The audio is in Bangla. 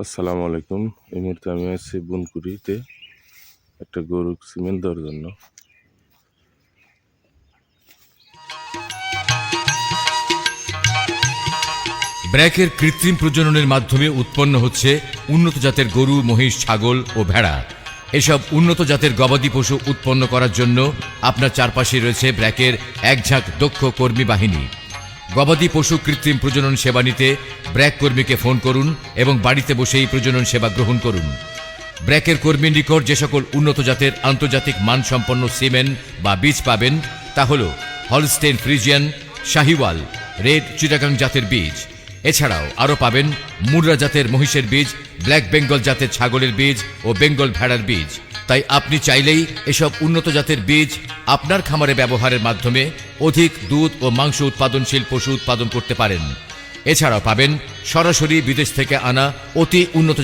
আসসালামু আলাইকুম। এই মুহূর্তে আমি আছি বুনকুড়িতে একটা গরু সিমেন্ট দেওয়ার জন্য। ব্র্যাকের কৃত্রিম প্রজননের মাধ্যমে উৎপন্ন হচ্ছে উন্নত জাতের গরু, মহিষ, ছাগল ও ভেড়া। এসব উন্নত জাতের গবাদি পশু উৎপন্ন করার জন্য আপনার চারপাশে রয়েছে ব্র্যাকের একঝাঁক দক্ষ কর্মী বাহিনী। গবাদি পশু কৃত্রিম প্রজনন সেবা নিতে ব্র্যাক কর্মীকে ফোন করুন এবং বাড়িতে বসেই প্রজনন সেবা গ্রহণ করুন। ব্র্যাকের কর্মীর নিকট যে সকল উন্নত জাতের আন্তর্জাতিক মানসম্পন্ন সিমেন্ট বা বীজ পাবেন তা হল Holstein Friesian, Sahiwal, red Chittagong জাতের বীজ। এছাড়াও আরও পাবেন মুর্রা জাতের মহিষের বীজ, ব্ল্যাক বেঙ্গল জাতের ছাগলের বীজ ও বেঙ্গল ভেড়ার বীজ। তাই আপনি চাইলেই এসব উন্নত জাতের বীজ আপনার খামারে ব্যবহারের মাধ্যমে অধিক দুধ ও মাংস উৎপাদনশীল পশু উৎপাদন করতে পারেন। এছাড়াও পাবেন সরাসরি বিদেশ থেকে আনা অতি উন্নত